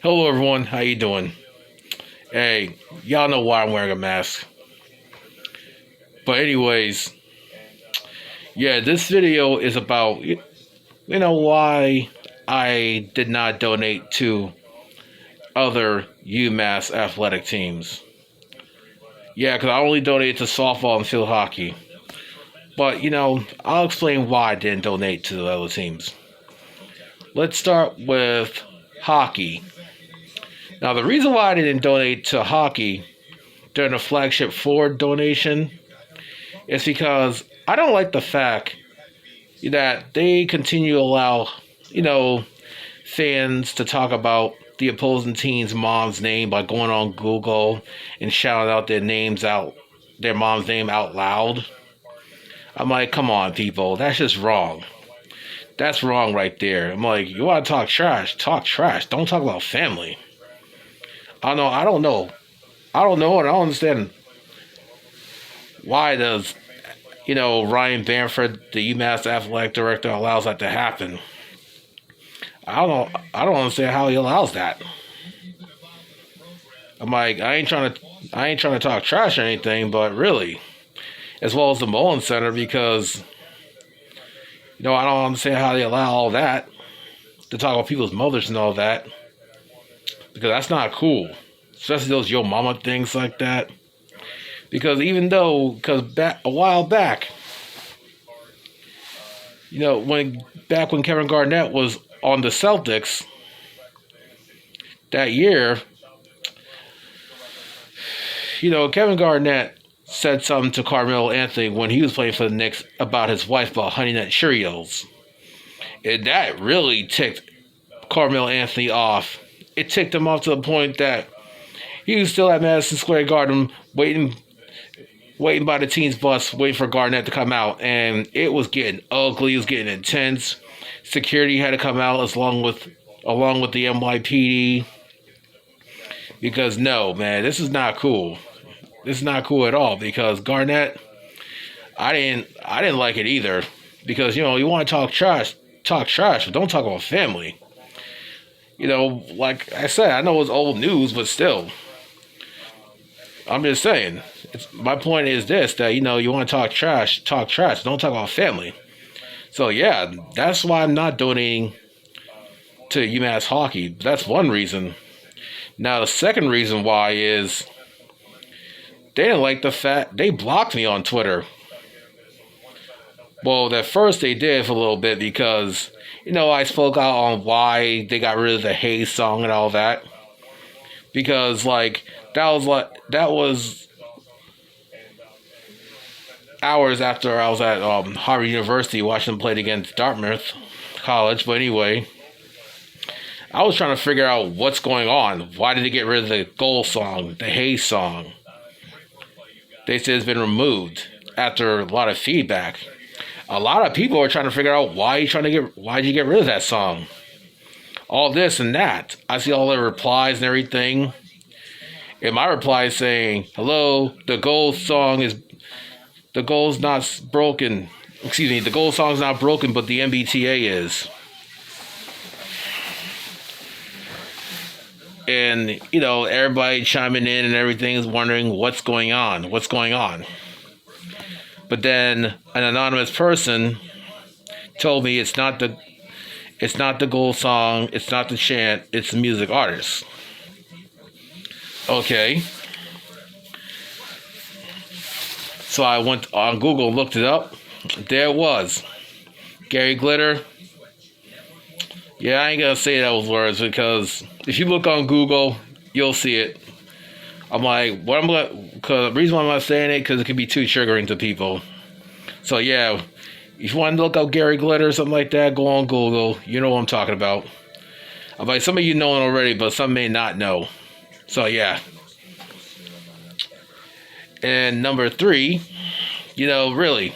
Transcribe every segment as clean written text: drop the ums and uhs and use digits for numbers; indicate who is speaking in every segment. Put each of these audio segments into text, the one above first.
Speaker 1: Hello everyone, how you doing? Hey, y'all know why I'm wearing a mask. But anyways, yeah, this video is about why I did not donate to other UMass athletic teams. Yeah, because I only donated to softball and field hockey. But I'll explain why I didn't donate to the other teams. Let's start with hockey. Now, the reason why I didn't donate to hockey during the flagship Ford donation is because I don't like the fact that they continue to allow, fans to talk about the opposing team's mom's name by going on Google and shouting out their mom's name out loud. I'm like, come on, people, that's just wrong. That's wrong right there. I'm like, you want to talk trash? Talk trash. Don't talk about family. I don't know. And I don't understand why does Ryan Bamford, the UMass athletic director, allows that to happen. I don't understand how he allows that. I'm like, I ain't trying to talk trash or anything, but really, as well as the Mullen Center, because I don't understand how they allow all that to talk about people's mothers and all that, because that's not cool, especially those yo mama things like that. Because a while back, when Kevin Garnett was on the Celtics that year, Kevin Garnett said something to Carmelo Anthony when he was playing for the Knicks about his wife about Honey Nut Cheerios. And that really ticked Carmelo Anthony off. It ticked him off to the point that he was still at Madison Square Garden waiting by the team's bus, waiting for Garnett to come out. And it was getting ugly. It was getting intense. Security had to come out along with the NYPD. Because no, man, this is not cool. This is not cool at all. Because Garnett, I didn't like it either. Because you want to talk trash, but don't talk about family. Like I said, I know it's old news, but still, I'm just saying. My point is this: that you want to talk trash, don't talk about family. So yeah, that's why I'm not donating to UMass hockey. That's one reason. Now the second reason why is they didn't like the fact they blocked me on Twitter. Well, at first they did for a little bit because I spoke out on why they got rid of the Hey song and all that. Because that was hours after I was at Harvard University watching them play against Dartmouth College. But anyway, I was trying to figure out what's going on. Why did they get rid of the goal song, the Hey song? They said it's been removed after a lot of feedback. A lot of people are trying to figure out why did you get rid of that song? All this and that. I see all the replies and everything. And my reply is saying, hello, the goal song's not broken. Excuse me, the goal song's not broken, but the MBTA is. And, everybody chiming in and everything is wondering what's going on. But then an anonymous person told me it's not the goal song, it's not the chant, it's the music artist. Okay. So I went on Google, looked it up. There it was. Gary Glitter. Yeah, I ain't gonna say those words because if you look on Google, you'll see it. I'm like, because the reason why I'm not saying it, because it can be too triggering to people. So yeah, if you want to look up Gary Glitter or something like that, go on Google. You know what I'm talking about. I'm like, some of you know it already, but some may not know. So yeah. And number 3, really,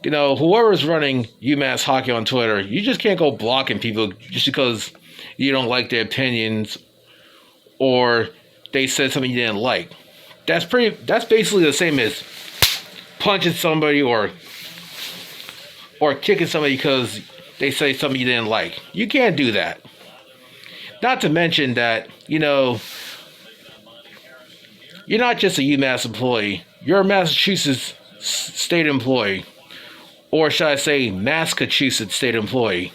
Speaker 1: whoever's running UMass hockey on Twitter, you just can't go blocking people just because you don't like their opinions or they said something you didn't like. That's basically the same as punching somebody or kicking somebody because they say something you didn't like. You can't do that. Not to mention that, you're not just a UMass employee. You're a Massachusetts state employee. Or should I say Massachusetts state employee.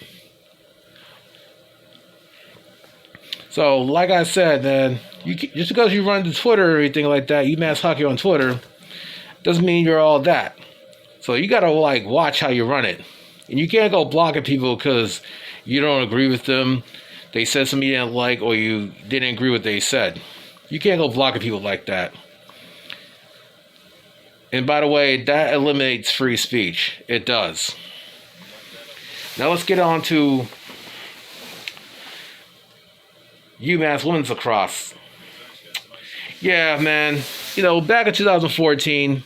Speaker 1: So, like I said, man, just because you run to Twitter or anything like that, UMass Hockey on Twitter, doesn't mean you're all that. So you gotta, watch how you run it. And you can't go blocking people because you don't agree with them. They said something you didn't like, or you didn't agree with what they said. You can't go blocking people like that. And by the way, that eliminates free speech. It does. Now let's get on to UMass women's lacrosse. Yeah, man. Back in 2014,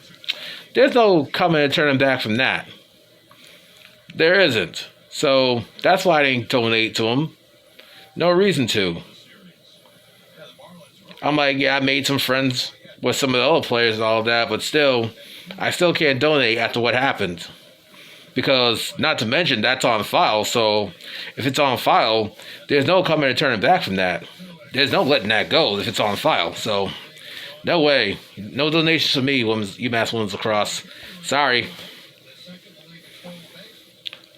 Speaker 1: there's no coming and turning back from that. There isn't. So that's why I didn't donate to them. No reason to. I'm like, yeah, I made some friends with some of the other players and all that, but still, I still can't donate after what happened. Because, not to mention, that's on file, so if it's on file, there's no coming and turning back from that. There's no letting that go if it's on file, so no way. No donations for me, UMass Women's Lacrosse. Sorry.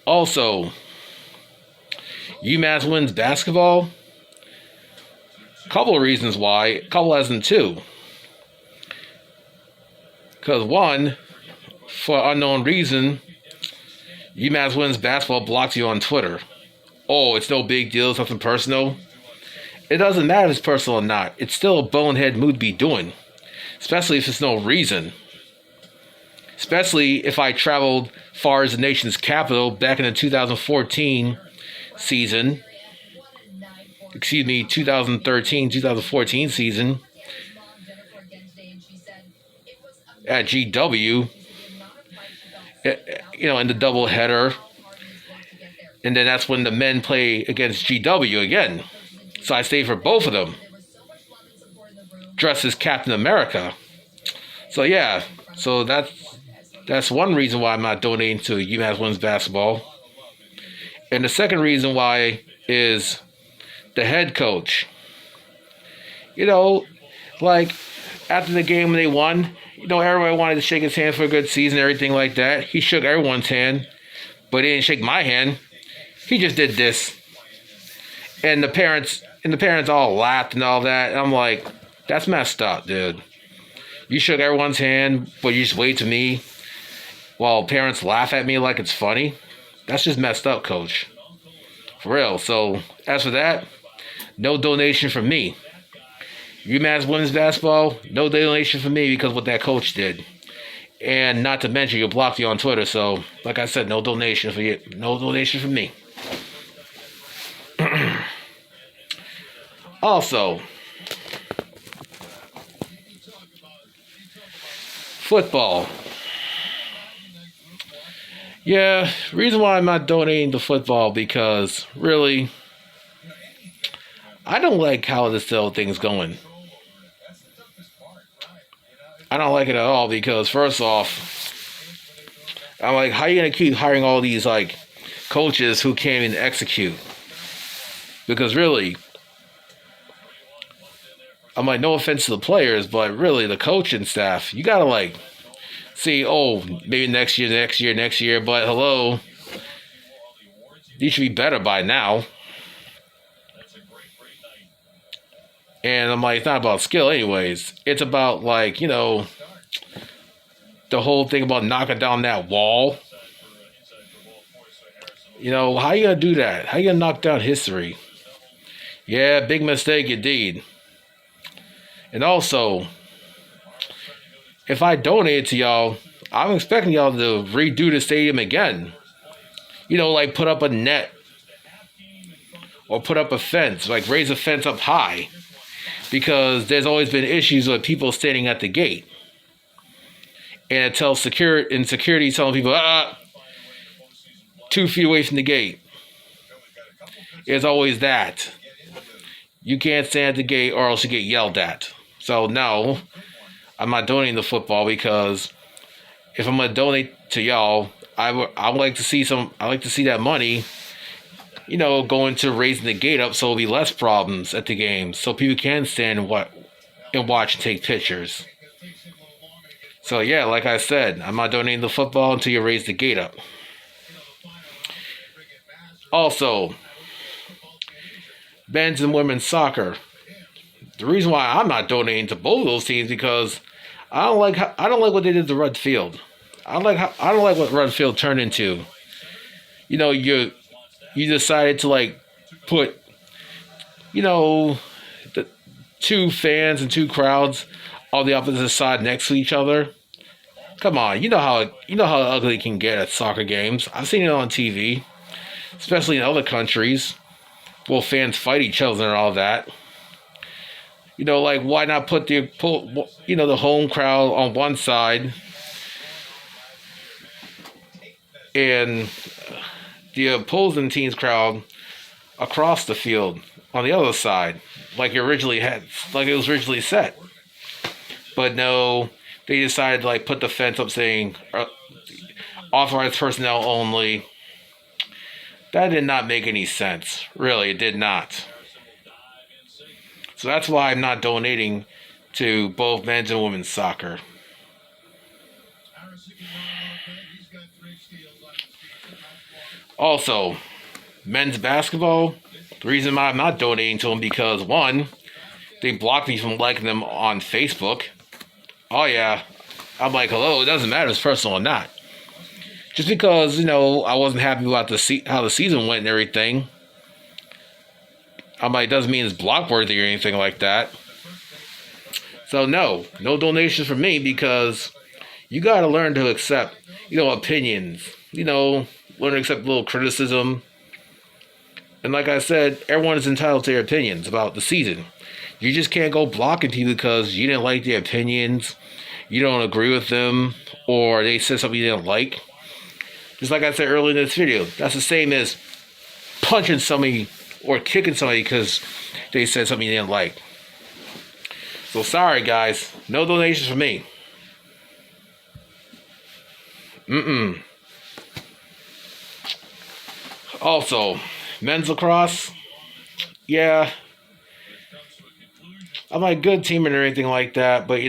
Speaker 1: Also, UMass Women's Basketball, couple of reasons why, couple as in two. Because one, for unknown reason, UMass Women's Basketball blocked you on Twitter. Oh, it's no big deal, something personal. It doesn't matter if it's personal or not. It's still a bonehead move to be doing. Especially if there's no reason. Especially if I traveled far as the nation's capital back in the 2014 season. 2013-2014 season. At GW. In the double header. And then that's when the men play against GW again. So I stayed for both of them. Dressed as Captain America. So yeah. So that's one reason why I'm not donating to UMass Women's Basketball. And the second reason why is the head coach. After the game when they won, everybody wanted to shake his hand for a good season, everything like that. He shook everyone's hand, but he didn't shake my hand. He just did this. And the parents all laughed and all that. And I'm like, that's messed up, dude. You shook everyone's hand, but you just wave to me while parents laugh at me like it's funny. That's just messed up, coach. For real. So, as for that, no donation from me. UMass Women's Basketball, no donation from me because of what that coach did. And not to mention, you blocked you on Twitter. So, like I said, no donation for you. No donation from me. Also, football. Yeah, reason why I'm not donating to football because, really, I don't like how this whole thing's going. I don't like it at all because, first off, I'm like, how are you going to keep hiring all these, coaches who can't even execute? Because, really, I'm like, no offense to the players, but really, the coaching staff, you got to, see, maybe next year, but hello, these should be better by now. And I'm like, it's not about skill anyways. It's about, the whole thing about knocking down that wall. How you going to do that? How you going to knock down history? Yeah, big mistake indeed. And also, if I donate to y'all, I'm expecting y'all to redo the stadium again. Put up a net. Or put up a fence. Raise a fence up high. Because there's always been issues with people standing at the gate. And it tells security telling people, 2 feet away from the gate. It's always that. You can't stand at the gate or else you get yelled at. So no, I'm not donating to football because if I'm gonna donate to y'all, I would like to see I like to see that money going to raising the gate up so there'll be less problems at the games, so people can stand and watch and take pictures. So yeah, like I said, I'm not donating the football until you raise the gate up. Also, men's and women's soccer. The reason why I'm not donating to both of those teams because I don't like what they did to Rudd Field. I don't like what Rudd Field turned into. You decided to put the two fans and two crowds on the opposite side next to each other. Come on, you know how ugly it can get at soccer games. I've seen it on TV, especially in other countries. Well, fans fight each other and all that. Why not put the home crowd on one side and the opposing team's crowd across the field on the other side, like it was originally set. But no, they decided to put the fence up saying authorized personnel only. That did not make any sense. Really, it did not. So that's why I'm not donating to both men's and women's soccer. Also, men's basketball, the reason why I'm not donating to them because, one, they blocked me from liking them on Facebook. Oh yeah, I'm like, hello, it doesn't matter if it's personal or not. Just because, I wasn't happy about how the season went and everything. I'm like, it doesn't mean it's block worthy or anything like that. So no donations from me because you gotta learn to accept, opinions. Learn to accept a little criticism. And like I said, everyone is entitled to their opinions about the season. You just can't go blocking people because you didn't like their opinions, you don't agree with them, or they said something you didn't like. Just like I said earlier in this video, that's the same as punching somebody or kicking somebody because they said something you didn't like. So sorry guys, no donations from me. Also, men's lacrosse, yeah, I'm not a good team or anything like that, but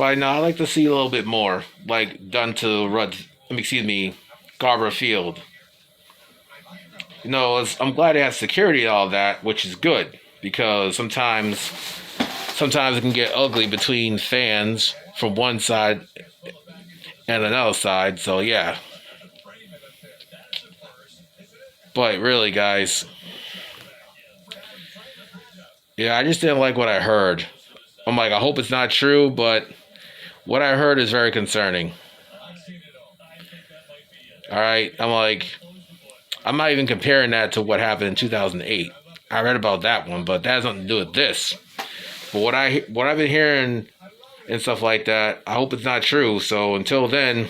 Speaker 1: But no, I like to see a little bit more, done to Garber Field. I'm glad they have security and all that, which is good, because sometimes it can get ugly between fans from one side and another side, so yeah. But really, guys, yeah, I just didn't like what I heard. I'm like, I hope it's not true, but what I heard is very concerning. Alright, I'm like, I'm not even comparing that to what happened in 2008. I read about that one, but that has nothing to do with this. But what I've been hearing and stuff like that, I hope it's not true. So until then,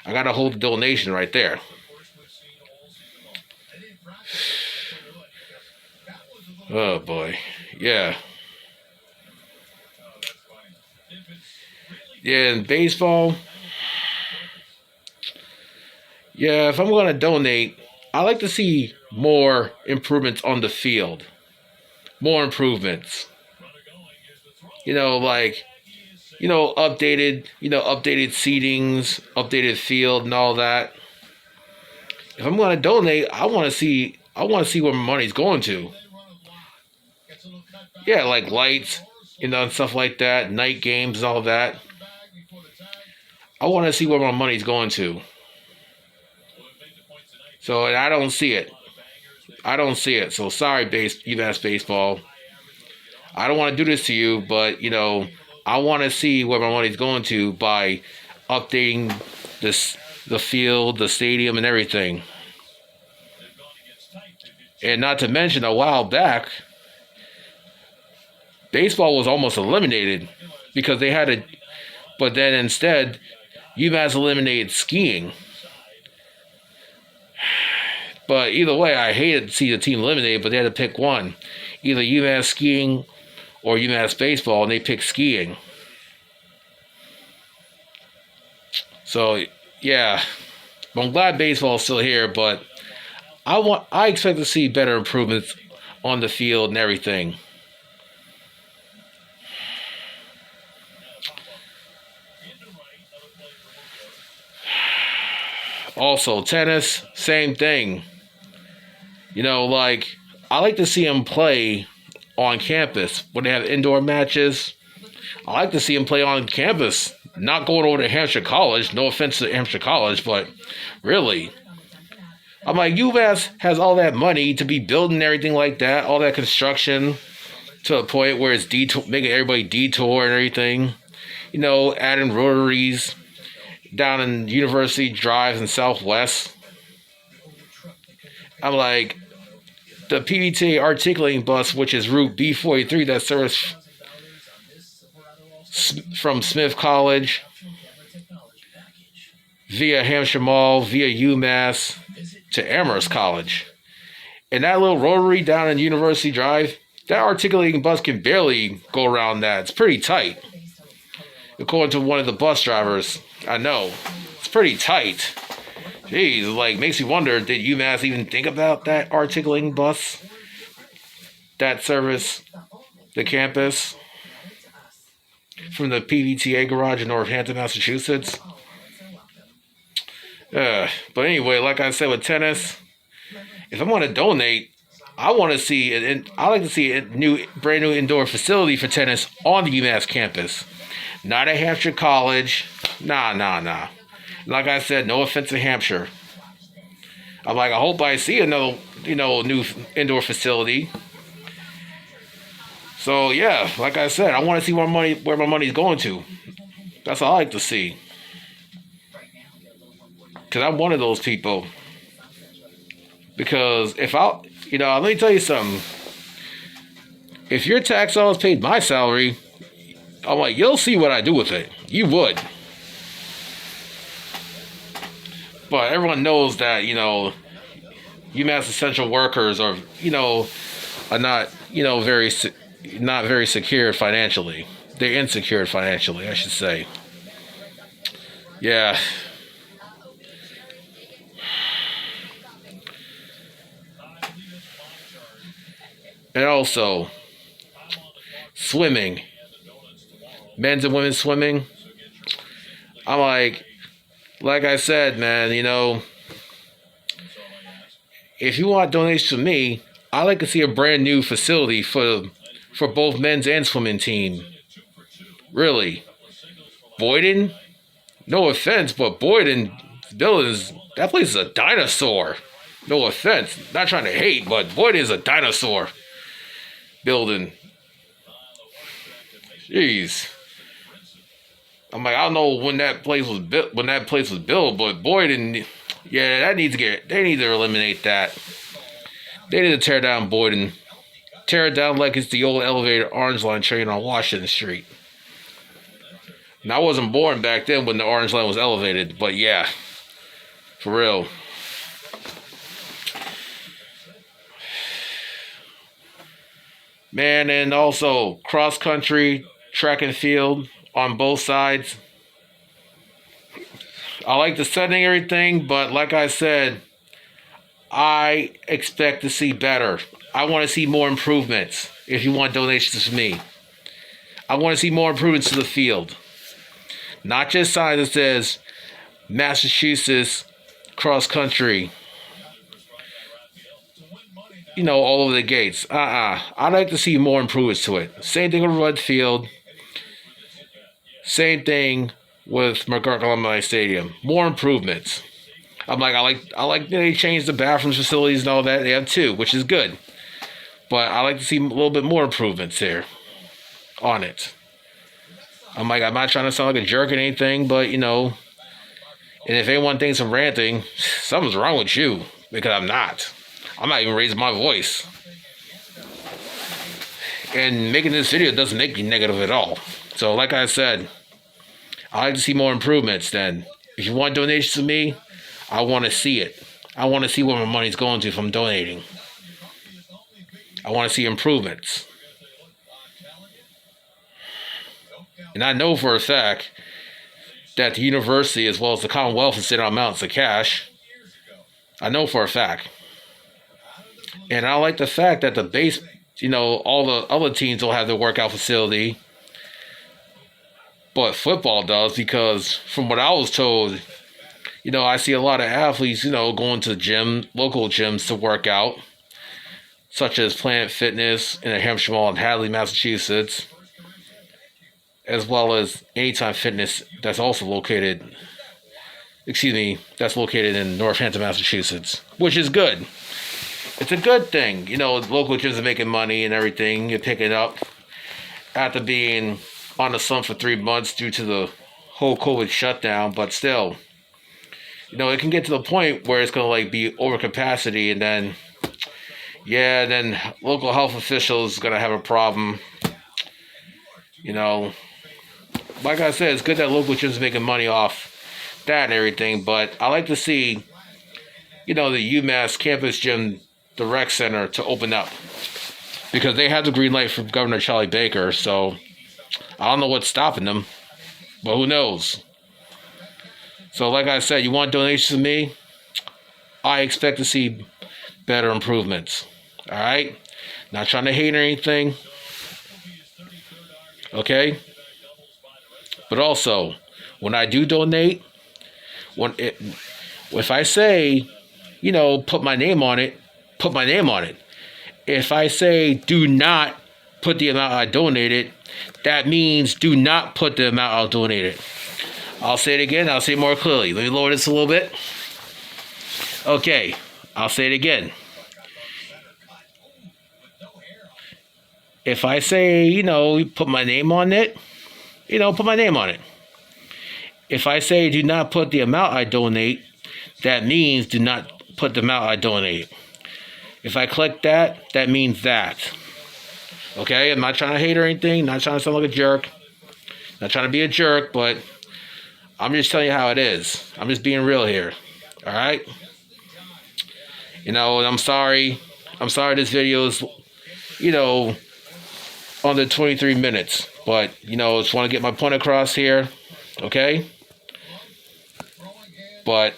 Speaker 1: I gotta hold the donation right there. Oh boy, yeah. Yeah, in baseball, yeah, if I'm going to donate, I like to see more improvements on the field. More improvements. Updated seatings, updated field and all that. If I'm going to donate, I want to see where my money's going to. Yeah, like lights, and stuff like that, night games and all that. I want to see where my money's going to. So, and I don't see it. So, sorry, UMass baseball. I don't want to do this to you, but, I want to see where my money's going to by updating the field, the stadium, and everything. And not to mention, a while back, baseball was almost eliminated because they had to, but then instead, UMass eliminated skiing. But either way, I hated to see the team eliminated, but they had to pick one. Either UMass skiing or UMass baseball, and they picked skiing. So yeah, but I'm glad baseball's still here. But I expect to see better improvements on the field and everything. Also, tennis, same thing. Like I like to see them play on campus when they have indoor matches. I like to see them play on campus, not going over to Hampshire College. No offense to Hampshire College, but really, I'm like, UMass has all that money to be building everything like that, all that construction to a point where it's detour, making everybody detour and everything. Adding rotaries down in University Drives in Southwest. I'm like, the PVTA articulating bus, which is Route B43 that serves from Smith College via Hampshire Mall, via UMass to Amherst College. And that little rotary down in University Drive, that articulating bus can barely go around that. It's pretty tight. According to one of the bus drivers, I know. It's pretty tight. Jeez, like, makes me wonder, did UMass even think about that articulating bus? That service, the campus, from the PVTA garage in Northampton, Massachusetts? But anyway, like I said with tennis, if I'm going to donate, I like to see a brand new indoor facility for tennis on the UMass campus. Not at Hampshire College. Nah. Like I said, no offense to Hampshire. I'm like, I hope I see another, new indoor facility. So yeah, like I said, I want to see where my money's going to. That's all I like to see. Because I'm one of those people. Because let me tell you something. If your tax dollars paid my salary, I'm like, you'll see what I do with it. You would. But everyone knows that, UMass essential workers are not, not very secured financially. They're insecure financially, I should say. Yeah. And also, swimming. Men's and women's swimming. I'm like I said, man, if you want donations from me, I like to see a brand new facility for both men's and swimming team. Really. Boyden? No offense, but Boyden buildings, that place is a dinosaur. No offense. Not trying to hate, but Boyden is a dinosaur building. Jeez. I'm like, I don't know when that place was built, but Boyden, yeah, they need to eliminate that. They need to tear down Boyden. Tear it down like it's the old elevated Orange Line train on Washington Street. Now, I wasn't born back then when the Orange Line was elevated, but yeah, for real. Man, and also cross country, track and field on both sides. I like the setting and everything, but like I said, I expect to see better. I want to see more improvements if you want donations from me. I want to see more improvements to the field. Not just sign that says Massachusetts cross country, all over the gates. I'd like to see more improvements to it. Same thing with Rudd Field. Same thing with McGurk Alumni Stadium. More improvements. I like they changed the bathrooms, facilities, and all that. They have two, which is good. But I like to see a little bit more improvements here on it. I'm not trying to sound like a jerk or anything, but and if anyone thinks I'm ranting, something's wrong with you, because I'm not. I'm not even raising my voice. And making this video doesn't make me negative at all. So like I said, I like to see more improvements then. If you want donations to me, I want to see it. I want to see where my money's going to from donating. I want to see improvements. And I know for a fact that the university as well as the Commonwealth is sitting on mountains of cash. I know for a fact. And I like the fact that the base, all the other teams don't have their workout facility, but football does, because from what I was told, I see a lot of athletes, going to local gyms to work out, such as Planet Fitness in the Hampshire Mall in Hadley, Massachusetts, as well as Anytime Fitness that's located in Northampton, Massachusetts, which is good. It's a good thing. Local gyms are making money and everything. You're picking up after being on the slump for 3 months due to the whole COVID shutdown, but still, it can get to the point where it's going to be over capacity, and then local health officials going to have a problem. Like I said, it's good that local gyms are making money off that and everything, but I like to see, the UMass campus gym, the rec center, to open up, because they have the green light from Governor Charlie Baker, so I don't know what's stopping them, but who knows. So like I said, you want donations to me? I expect to see better improvements. Alright? Not trying to hate or anything. Okay? But also, when I do donate, if I say, put my name on it, put my name on it. If I say do not put the amount I donated, that means do not put the amount I donated. I'll say it again. I'll say it more clearly. Let me lower this a little bit. Okay. I'll say it again. If I say, put my name on it, put my name on it. If I say do not put the amount I donate, that means do not put the amount I donate. If I click that, that means that. Okay? I'm not trying to hate or anything. Not trying to sound like a jerk. Not trying to be a jerk, but I'm just telling you how it is. I'm just being real here. All right? I'm sorry. I'm sorry this video is, under 23 minutes. But, just want to get my point across here. Okay? But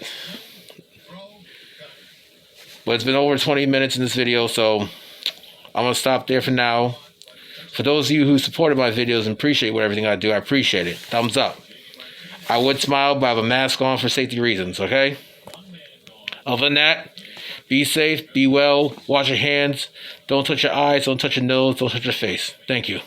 Speaker 1: it's been over 20 minutes in this video, so I'm going to stop there for now. For those of you who supported my videos and appreciate everything I do, I appreciate it. Thumbs up. I would smile, but I have a mask on for safety reasons, okay? Other than that, be safe, be well, wash your hands, don't touch your eyes, don't touch your nose, don't touch your face. Thank you.